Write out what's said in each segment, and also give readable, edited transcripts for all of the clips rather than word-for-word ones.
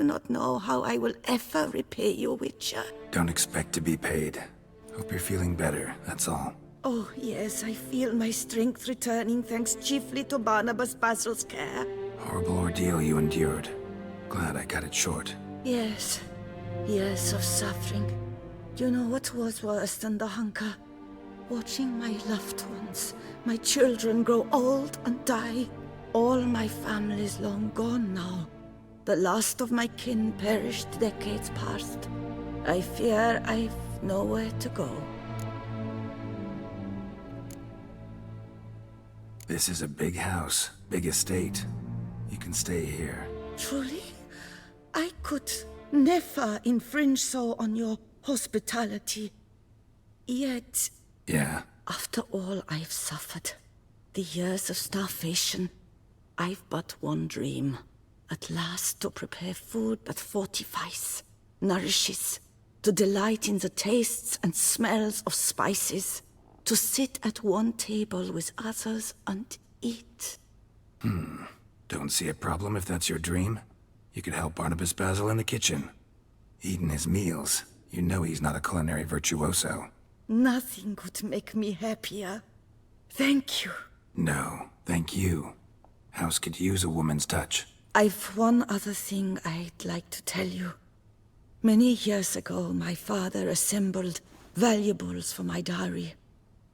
do not know how I will ever repay you, Witcher. Don't expect to be paid. Hope you're feeling better, that's all. Oh, yes, I feel my strength returning thanks chiefly to Barnabas Basil's care. Horrible ordeal you endured. Glad I cut it short. Yes, years of suffering. You know what was worse than the hunger? Watching my loved ones, my children grow old and die. All my family's long gone now. The last of my kin perished decades past. I fear I've nowhere to go. This is a big house, big estate. You can stay here. Truly? I could never infringe so on your hospitality. Yet, Yeah? after all I've suffered, the years of starvation, I've but one dream. At last to prepare food that fortifies, nourishes, to delight in the tastes and smells of spices, to sit at one table with others and eat. Don't see a problem if that's your dream. You could help Barnabas Basil in the kitchen. Eating his meals. You know he's not a culinary virtuoso. Nothing could make me happier. Thank you. No, thank you. House could use a woman's touch. I've one other thing I'd like to tell you. Many years ago, my father assembled valuables for my dowry.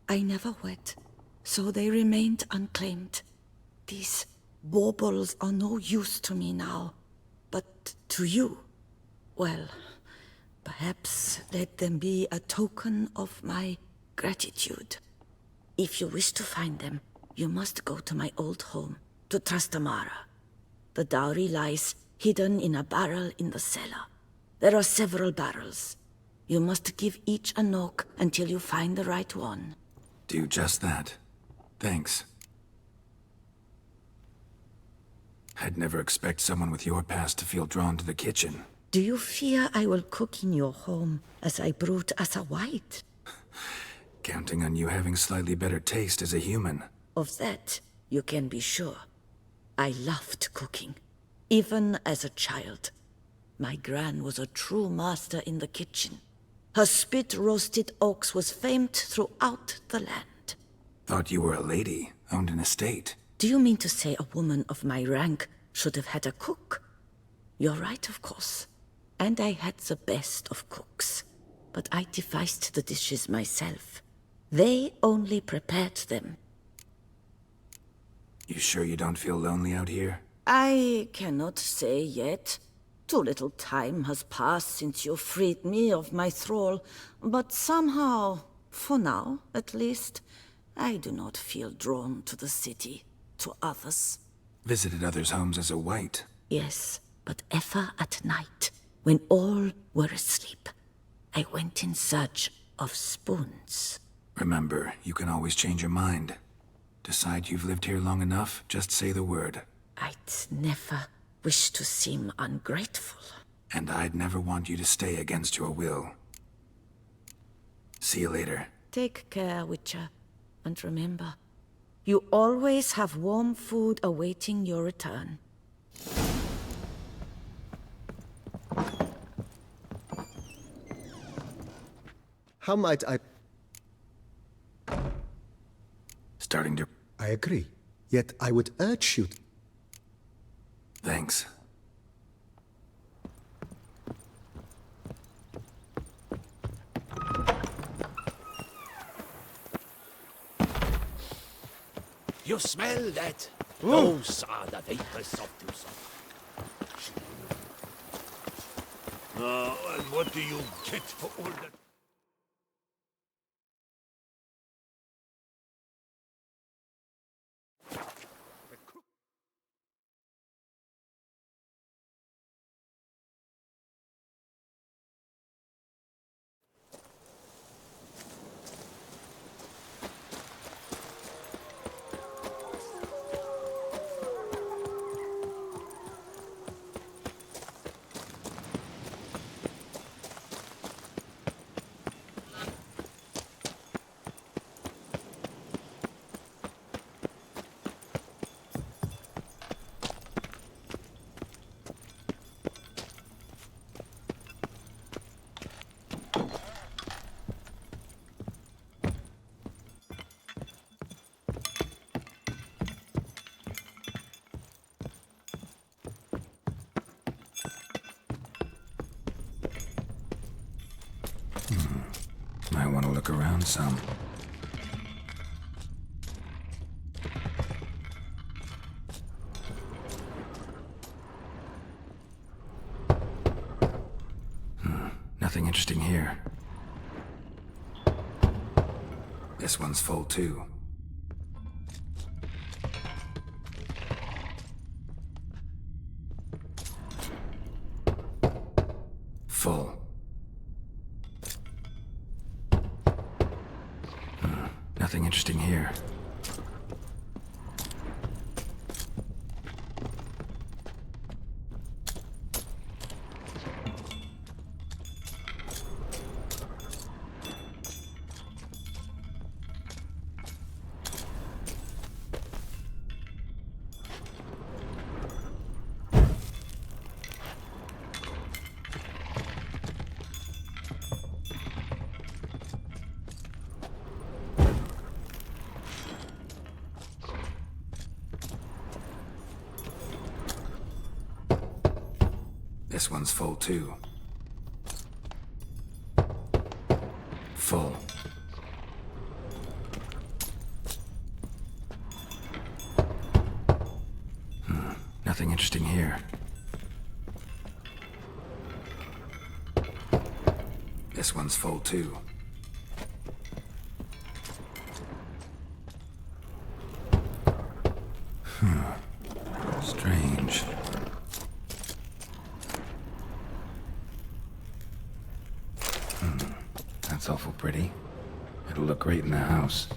I never wed, so they remained unclaimed. These baubles are no use to me now, but to you, well, perhaps let them be a token of my gratitude. If you wish to find them, you must go to my old home, to Trastamara. The dowry lies hidden in a barrel in the cellar. There are several barrels. You must give each a knock until you find the right one. Do just that. Thanks. I'd never expect someone with your past to feel drawn to the kitchen. Do you fear I will cook in your home as I brewed as a white? Counting on you having slightly better taste as a human. Of that, you can be sure. I loved cooking, even as a child. My gran was a true master in the kitchen. Her spit-roasted ox was famed throughout the land. Thought you were a lady, owned an estate. Do you mean to say a woman of my rank should have had a cook? You're right, of course. And I had the best of cooks. But I devised the dishes myself. They only prepared them. You sure you don't feel lonely out here? I cannot say yet. Too little time has passed since you freed me of my thrall, but somehow, for now at least, I do not feel drawn to the city, to others. Visited others' homes as a white. Yes, but ever at night, when all were asleep, I went in search of spoons. Remember, you can always change your mind. Decide you've lived here long enough, just say the word. I'd never wish to seem ungrateful. And I'd never want you to stay against your will. See you later. Take care, Witcher. And remember, you always have warm food awaiting your return. How might I... Starting to... I agree. Yet I would urge you... Thanks. You smell that? Those are the vapors of Tucson. And what do you get for all that? found some. Nothing interesting here. This one's full too. Full. Nothing interesting here. This one's full too. Full. Nothing interesting here. This one's full too. Strange. That's awful pretty. It'll look great in the house.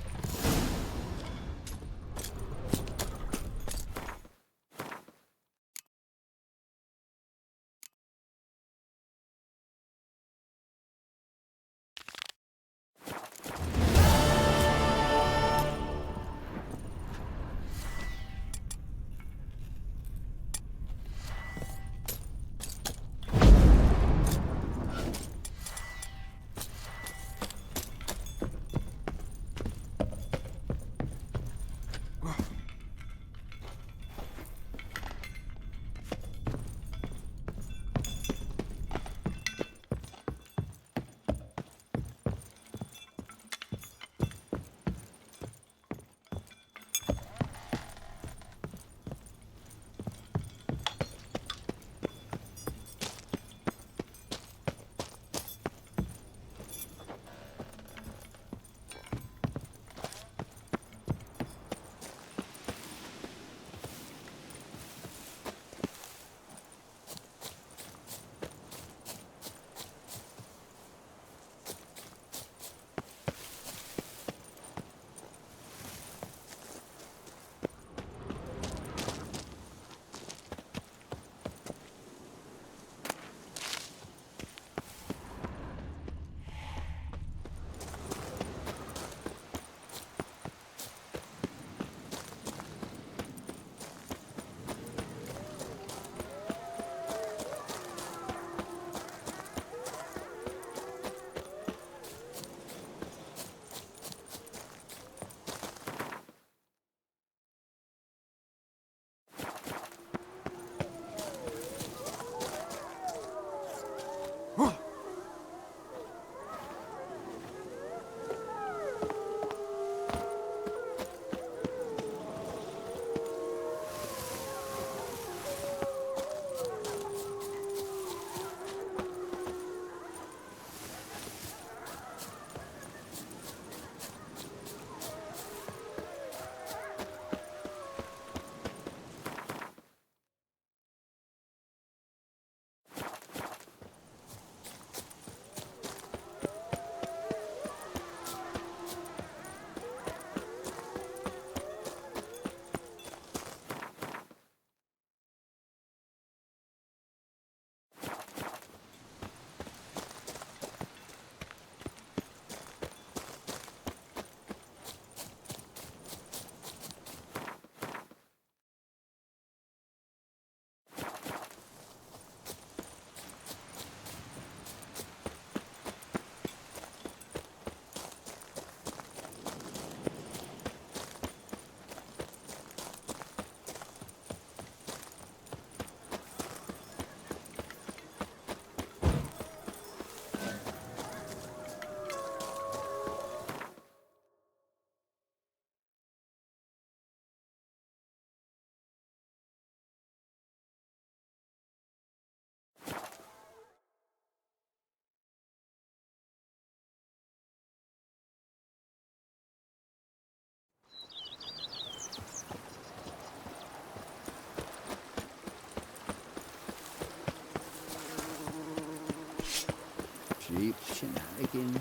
Cheap shenanigans.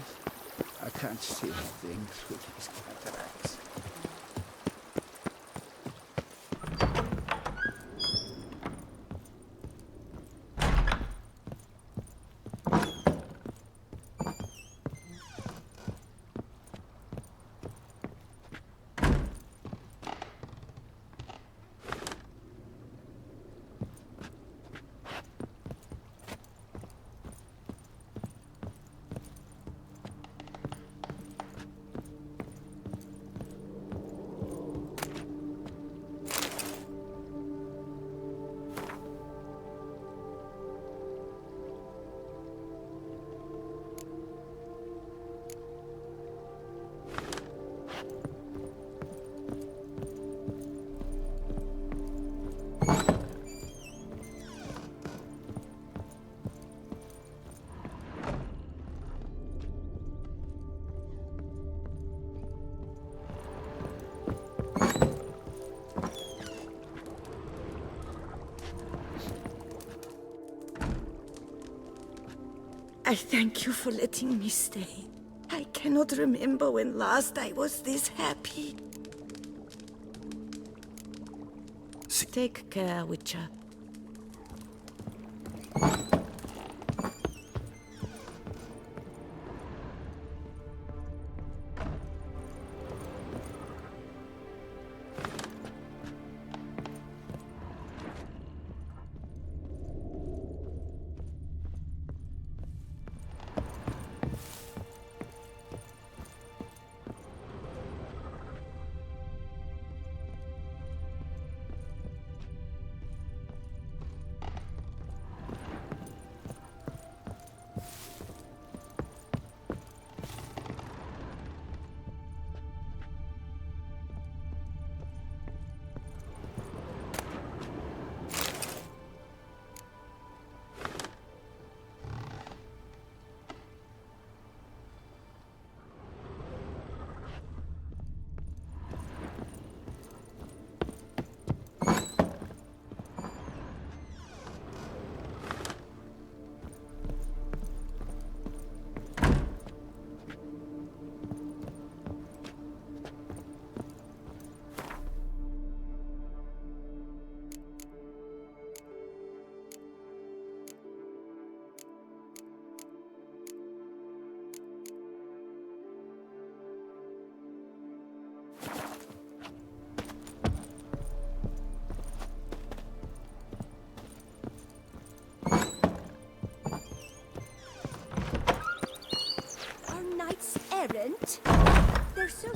I can't see things with these cataracts. I thank you for letting me stay. I cannot remember when last I was this happy. Take care, Witcher. Errant? They're so...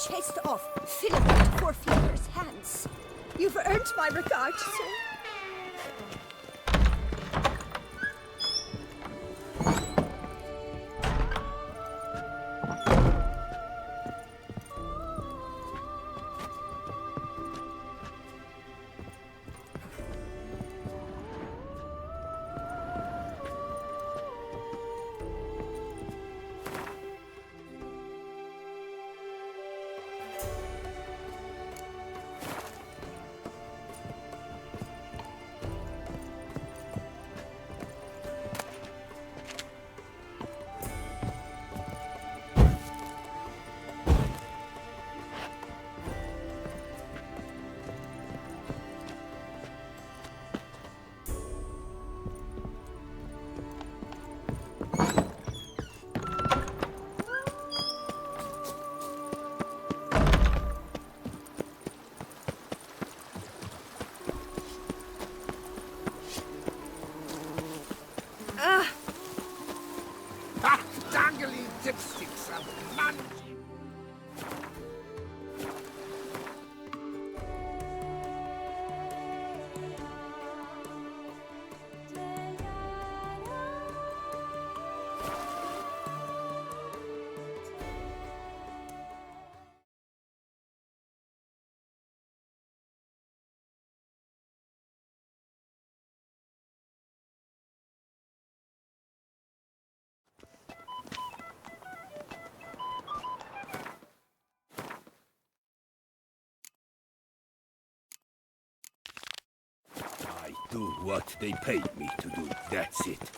chased off filament for Flicker's hands. You've earned my regard, sir. what they paid me to do, that's it.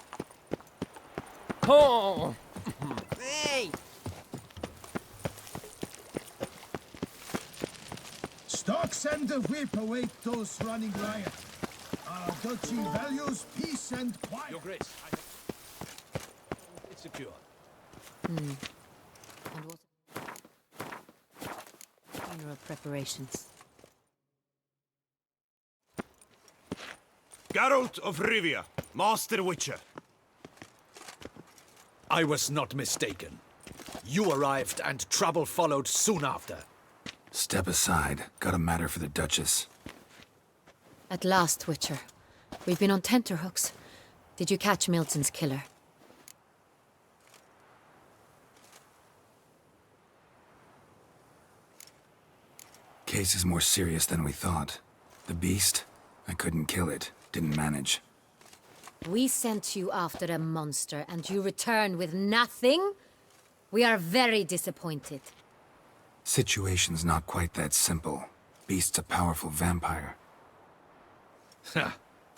Oh! Hey! Stocks and the whip await those running riot. Our duchy values peace and quiet. Your Grace, it's secure. And what? Funeral preparations. Geralt of Rivia, Master Witcher. I was not mistaken. You arrived and trouble followed soon after. Step aside. Got a matter for the Duchess. At last, Witcher. We've been on tenterhooks. Did you catch Milton's killer? Case is more serious than we thought. The beast? I couldn't kill it. Didn't manage. We sent you after a monster, and you return with nothing? We are very disappointed. Situation's not quite that simple. Beast's a powerful vampire. Ha!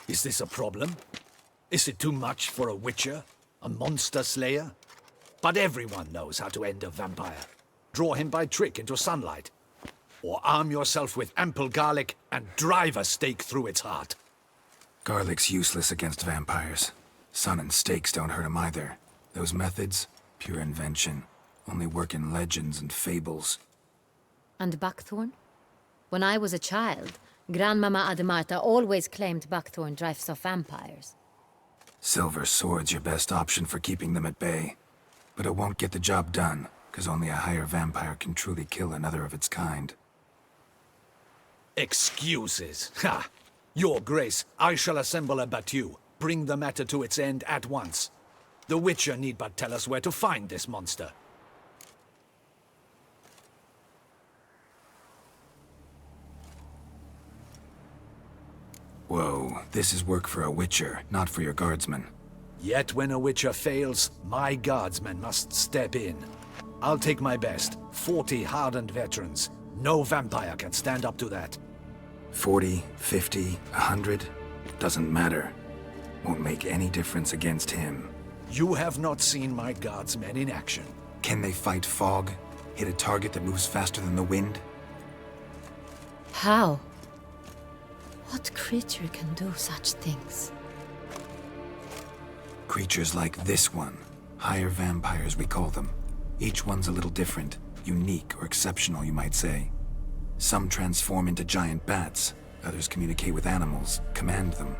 Is this a problem? Is it too much for a Witcher? A monster slayer? But everyone knows how to end a vampire. Draw him by trick into sunlight. Or arm yourself with ample garlic and drive a stake through its heart. Garlic's useless against vampires. Sun and stakes don't hurt him either. Those methods, pure invention. Only work in legends and fables. And buckthorn? When I was a child, Grandmama Ademarta always claimed buckthorn drives off vampires. Silver sword's your best option for keeping them at bay. But it won't get the job done, because only a higher vampire can truly kill another of its kind. Excuses. Ha! Your Grace, I shall assemble a battue. Bring the matter to its end at once. The Witcher need but tell us where to find this monster. Whoa, this is work for a Witcher, not for your guardsmen. Yet when a Witcher fails, my guardsmen must step in. I'll take my best. 40 hardened veterans. No vampire can stand up to that. 40, 50, 100? Doesn't matter. Won't make any difference against him. You have not seen my guardsmen in action. Can they fight fog? Hit a target that moves faster than the wind? How? What creature can do such things? Creatures like this one. Higher vampires, we call them. Each one's a little different. Unique or exceptional, you might say. Some transform into giant bats. Others communicate with animals, command them.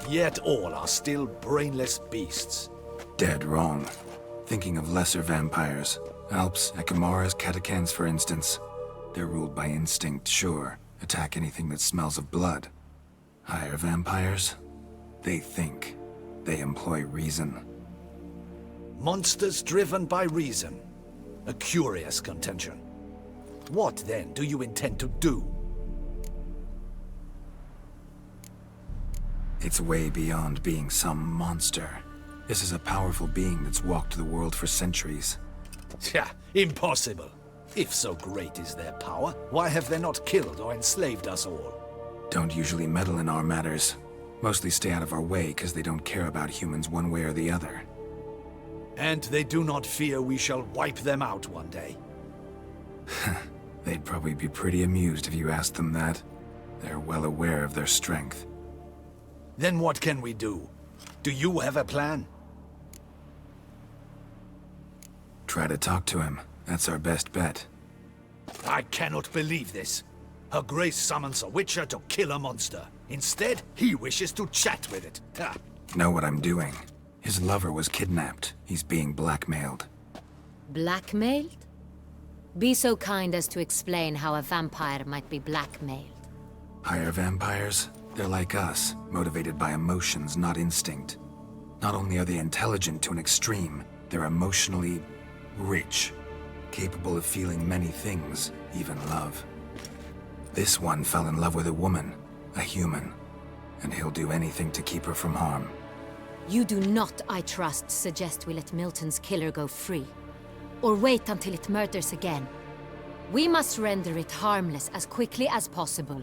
Yet all are still brainless beasts. Dead wrong. Thinking of lesser vampires. Alps, Ekamaras, Catacans, for instance. They're ruled by instinct, sure. Attack anything that smells of blood. Higher vampires? They think. They employ reason. Monsters driven by reason. A curious contention. What, then, do you intend to do? It's way beyond being some monster. This is a powerful being that's walked the world for centuries. Yeah, impossible. If so great is their power, why have they not killed or enslaved us all? Don't usually meddle in our matters. Mostly stay out of our way because they don't care about humans one way or the other. And they do not fear we shall wipe them out one day. They'd probably be pretty amused if you asked them that. They're well aware of their strength. Then what can we do? Do you have a plan? Try to talk to him. That's our best bet. I cannot believe this. Her Grace summons a Witcher to kill a monster. Instead, he wishes to chat with it. Ha! Know what I'm doing. His lover was kidnapped. He's being blackmailed. Blackmailed? Be so kind as to explain how a vampire might be blackmailed. Higher vampires? They're like us, motivated by emotions, not instinct. Not only are they intelligent to an extreme, they're emotionally rich. Capable of feeling many things, even love. This one fell in love with a woman, a human, and he'll do anything to keep her from harm. You do not, I trust, suggest we let Milton's killer go free. Or wait until it murders again. We must render it harmless as quickly as possible.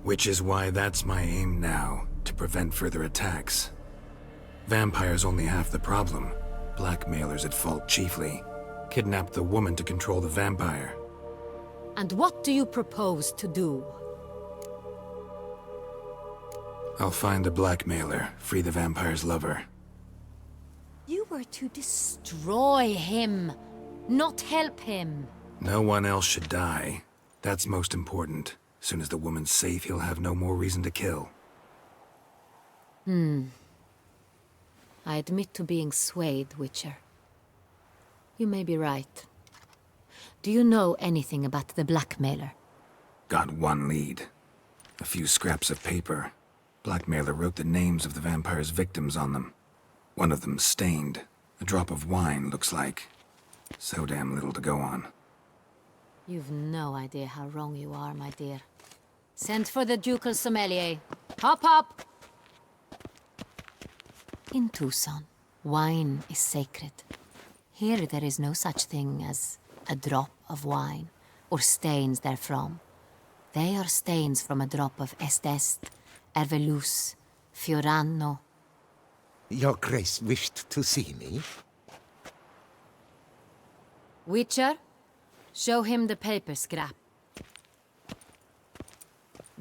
Which is why that's my aim now, to prevent further attacks. Vampires only half the problem. Blackmailers at fault chiefly. Kidnapped the woman to control the vampire. And what do you propose to do? I'll find the blackmailer, free the vampire's lover. You were to destroy him, not help him. No one else should die. That's most important. Soon as the woman's safe, he'll have no more reason to kill. I admit to being swayed, Witcher. You may be right. Do you know anything about the blackmailer? Got one lead. A few scraps of paper. Blackmailer wrote the names of the vampire's victims on them. One of them stained. A drop of wine, looks like. So damn little to go on. You've no idea how wrong you are, my dear. Send for the ducal sommelier. Hop, hop! In Tucson, wine is sacred. Here there is no such thing as a drop of wine, or stains therefrom. They are stains from a drop of Est, Ervelus, Fiorano. Your Grace wished to see me? Witcher, show him the paper scrap.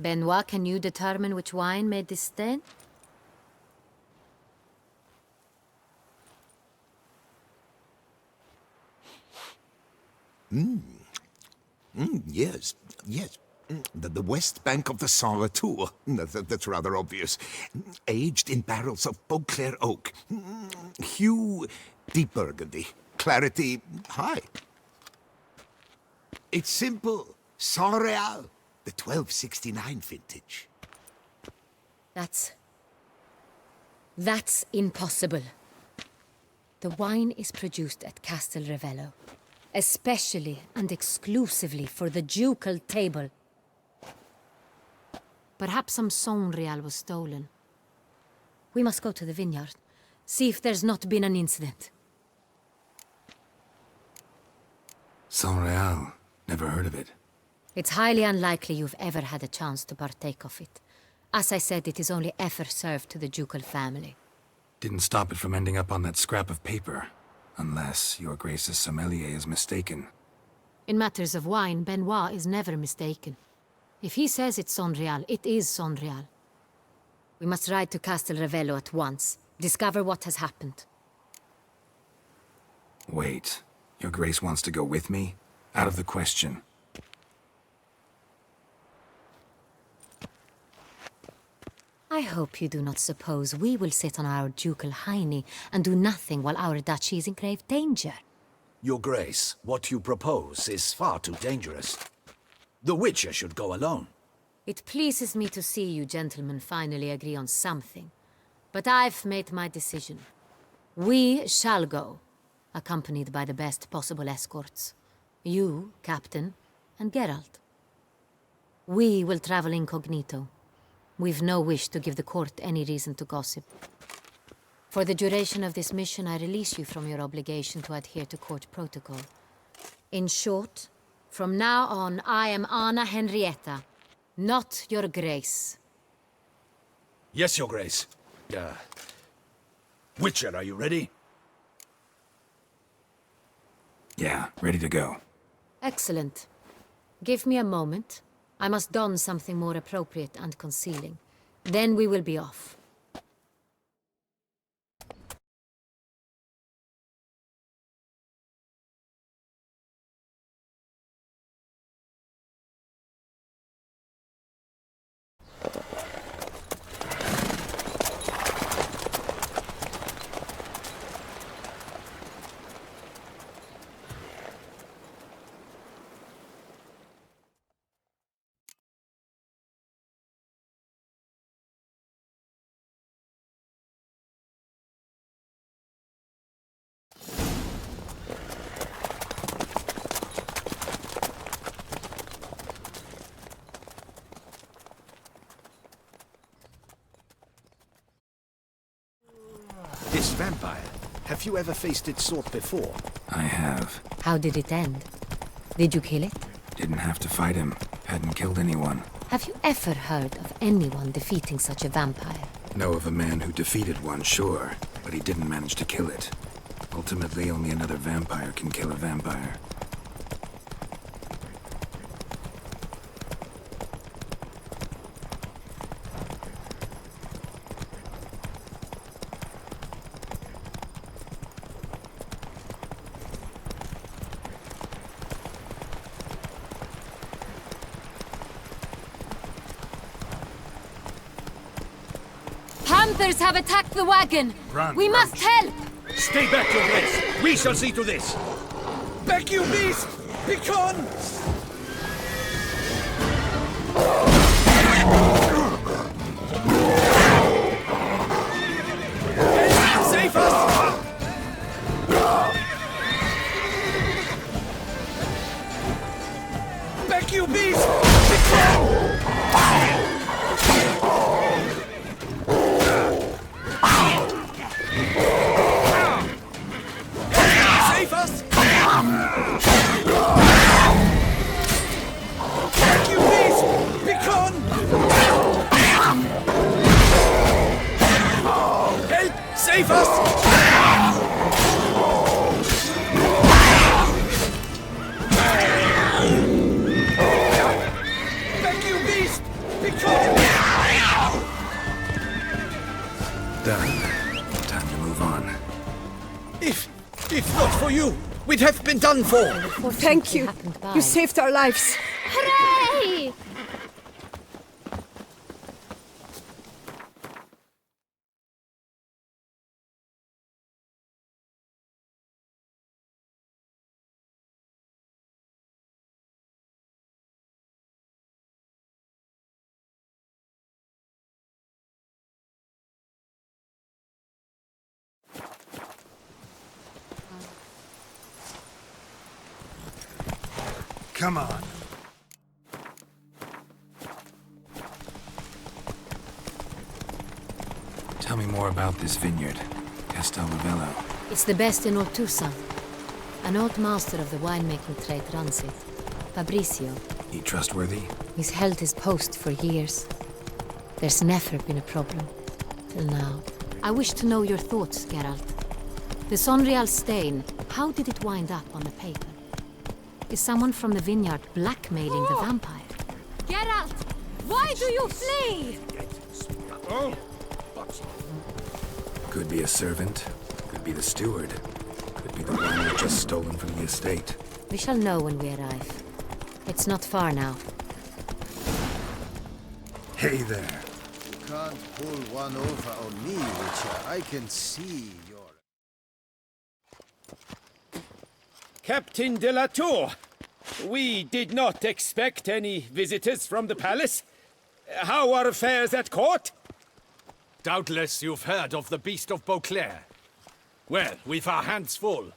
Benoit, can you determine which wine made this stain? Yes. The west bank of the Saint Retour. That's rather obvious. Aged in barrels of Beauclair oak. Hue, deep burgundy. Clarity, high. It's simple. Saint Real, the 1269 vintage. That's impossible. The wine is produced at Castel Ravello, especially and exclusively for the ducal table. Perhaps some Saint Real was stolen. We must go to the vineyard, see if there's not been an incident. Saint Real. Never heard of it. It's highly unlikely you've ever had a chance to partake of it. As I said, it is only ever served to the ducal family. Didn't stop it from ending up on that scrap of paper. Unless your Grace's sommelier is mistaken. In matters of wine, Benoit is never mistaken. If he says it's Saint Real, it is Saint Real. We must ride to Castel Ravello at once. Discover what has happened. Wait. Your Grace wants to go with me? Out of the question. I hope you do not suppose we will sit on our ducal hiney and do nothing while our duchy is in grave danger. Your Grace, what you propose is far too dangerous. The Witcher should go alone. It pleases me to see you gentlemen finally agree on something. But I've made my decision. We shall go, accompanied by the best possible escorts. You, Captain, and Geralt. We will travel incognito. We've no wish to give the court any reason to gossip. For the duration of this mission, I release you from your obligation to adhere to court protocol. In short, from now on, I am Anna Henrietta, not your Grace. Yes, Your Grace. Witcher, are you ready? Yeah, ready to go. Excellent. Give me a moment. I must don something more appropriate and concealing. Then we will be off. This vampire, have you ever faced its sort before? I have. How did it end? Did you kill it? Didn't have to fight him. Hadn't killed anyone. Have you ever heard of anyone defeating such a vampire? Know of a man who defeated one, sure, but he didn't manage to kill it. Ultimately, only another vampire can kill a vampire. Hunters have attacked the wagon! Run, We must help! Stay back, your grace! We shall see to this! Back, you beast! Begone! Save us! Back, you beast! Begone! Save us! Back, you beast! Begone! Help! Save us! Back, you beast! Begone! Done. Time to move on. If not for you, we'd have been done for! Thank you. You saved our lives. Hooray! Come on. Tell me more about this vineyard, Castel Ravello. It's the best in all Toussaint. An old master of the winemaking trade runs it. Fabrizio. He trustworthy? He's held his post for years. There's never been a problem. Till now. I wish to know your thoughts, Geralt. The Sonreal stain, how did it wind up on the paper? Is someone from the vineyard blackmailing the vampire? Geralt! Why do you flee? Could be a servant, could be the steward, could be the one who just stolen from the estate. We shall know when we arrive. It's not far now. Hey there. You can't pull one over on me, Witcher. I can see your... Captain de la Tour, we did not expect any visitors from the palace. How are affairs at court? Doubtless you've heard of the Beast of Beauclair. Well, we've our hands full.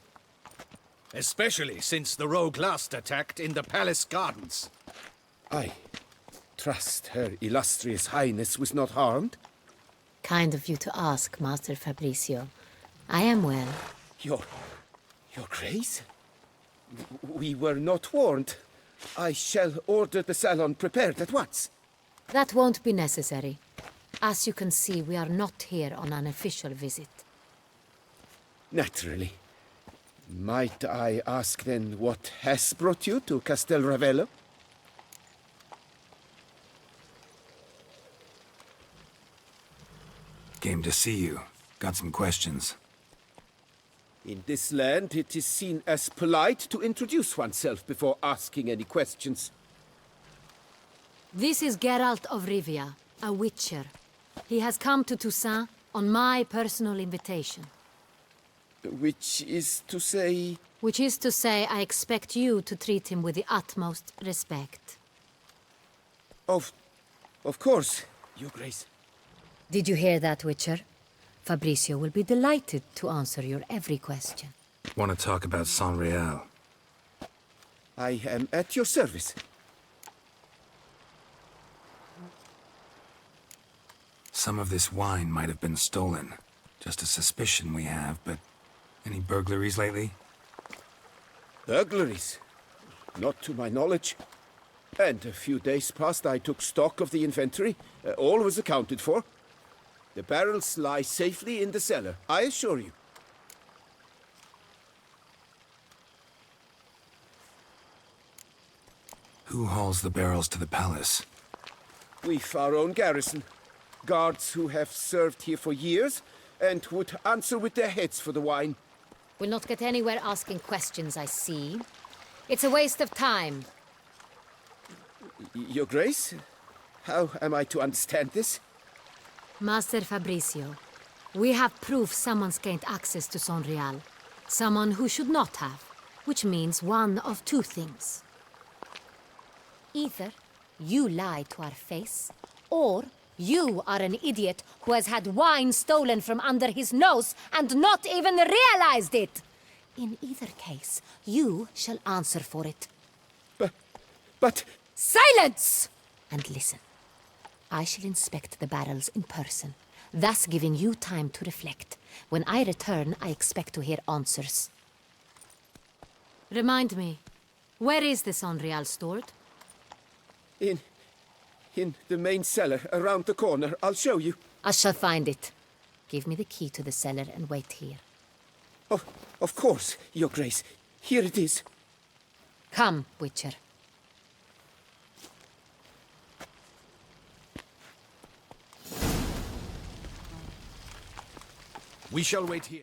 Especially since the rogue last attacked in the palace gardens. I trust Her Illustrious Highness was not harmed. Kind of you to ask, Master Fabrizio. I am well. Your Grace? We were not warned. I shall order the salon prepared at once. That won't be necessary. As you can see, we are not here on an official visit. Naturally. Might I ask then what has brought you to Castel Ravello? Came to see you. Got some questions. In this land, it is seen as polite to introduce oneself before asking any questions. This is Geralt of Rivia, a witcher. He has come to Toussaint on my personal invitation. Which is to say... Which is to say, I expect you to treat him with the utmost respect. Of course, Your Grace. Did you hear that, Witcher? Fabrizio will be delighted to answer your every question. Want to talk about Saint-Réal? I am at your service. Some of this wine might have been stolen. Just a suspicion we have, but any burglaries lately? Burglaries? Not to my knowledge. And a few days past, I took stock of the inventory. All was accounted for. The barrels lie safely in the cellar, I assure you. Who hauls the barrels to the palace? We've our own garrison. Guards who have served here for years and would answer with their heads for the wine. We'll not get anywhere asking questions, I see. It's a waste of time. Your Grace? How am I to understand this? Master Fabricio, we have proof someone's gained access to Sonreal. Someone who should not have, which means one of two things. Either you lie to our face, or you are an idiot who has had wine stolen from under his nose and not even realized it. In either case, you shall answer for it. But... Silence! And listen. I shall inspect the barrels in person, thus giving you time to reflect. When I return, I expect to hear answers. Remind me, where is the Sonreal stored? In the main cellar, around the corner. I'll show you. I shall find it. Give me the key to the cellar and wait here. Oh, of course, Your Grace. Here it is. Come, Witcher. We shall wait here.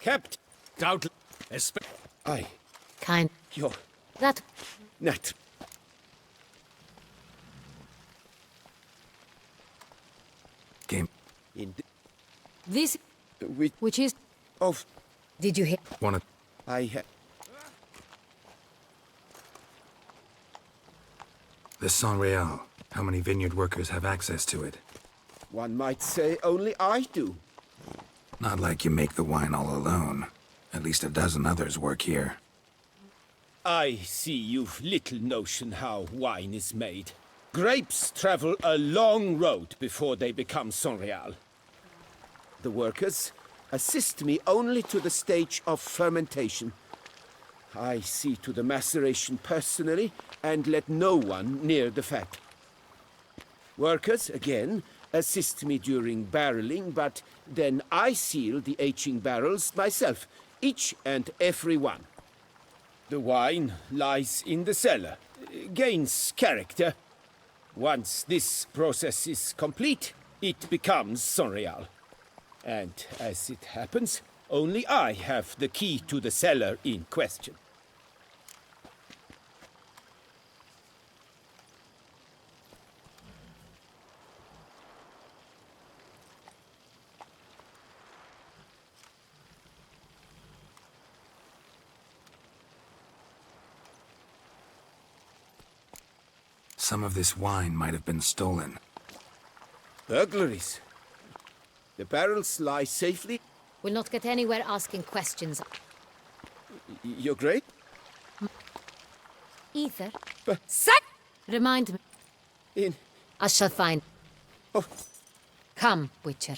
Kept. Doubtless. Aye. Kind. Your... That... Nat. Game. In... This... Which is... Of... Did you hear... Wanna... I have... The Sonreal. How many vineyard workers have access to it? One might say only I do. Not like you make the wine all alone. At least a dozen others work here. I see you've little notion how wine is made. Grapes travel a long road before they become Sonreal. The workers assist me only to the stage of fermentation. I see to the maceration personally and let no one near the fat. Workers, again, assist me during barreling, but then I seal the aging barrels myself, each and every one. The wine lies in the cellar, gains character. Once this process is complete, it becomes Sonreal. And as it happens, only I have the key to the cellar in question. Some of this wine might have been stolen. Burglaries. The barrels lie safely. We'll not get anywhere asking questions. You're great. Either. But... Remind me. In... I shall find... Oh. Come, Witcher.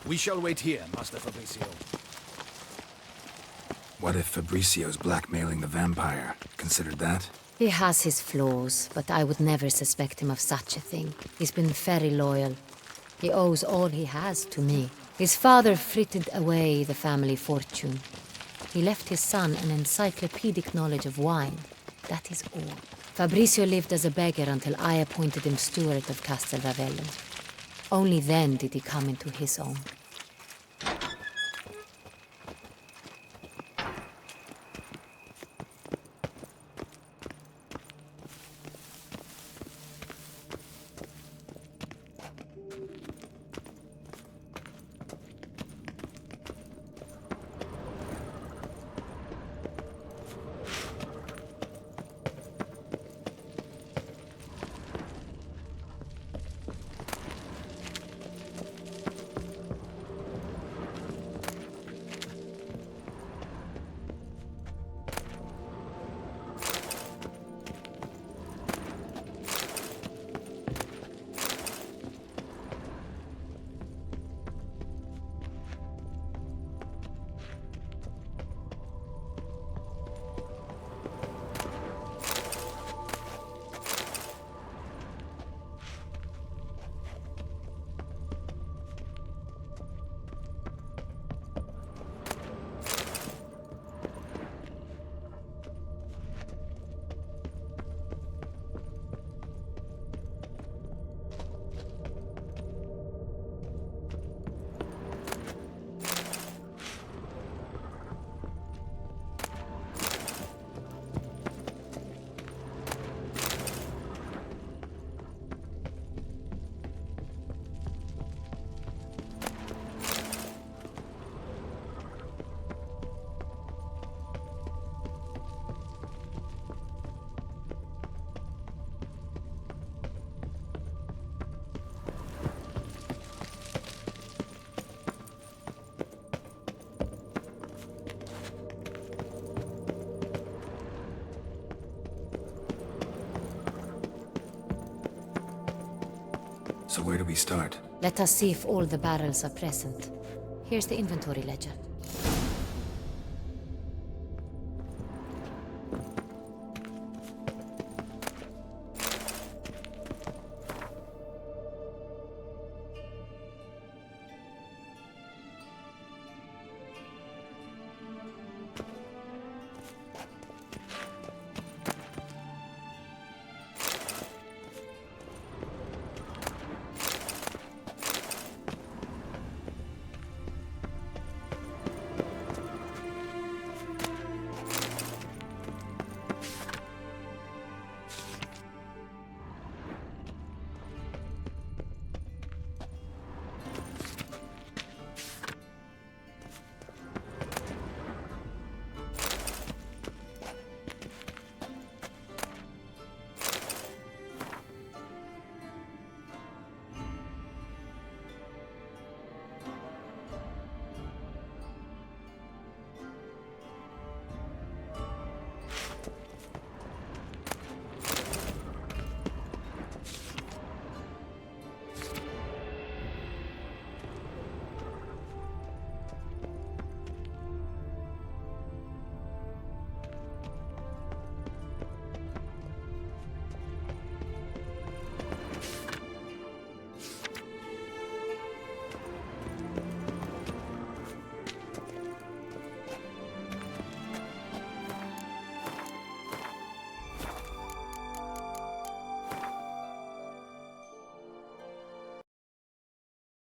We shall wait here, Master Fabricio. What if Fabricio's blackmailing the vampire? Considered that? He has his flaws, but I would never suspect him of such a thing. He's been very loyal. He owes all he has to me. His father frittered away the family fortune. He left his son an encyclopedic knowledge of wine. That is all. Fabricio lived as a beggar until I appointed him steward of Castel Ravello. Only then did he come into his own. So where do we start? Let us see if all the barrels are present. Here's the inventory ledger.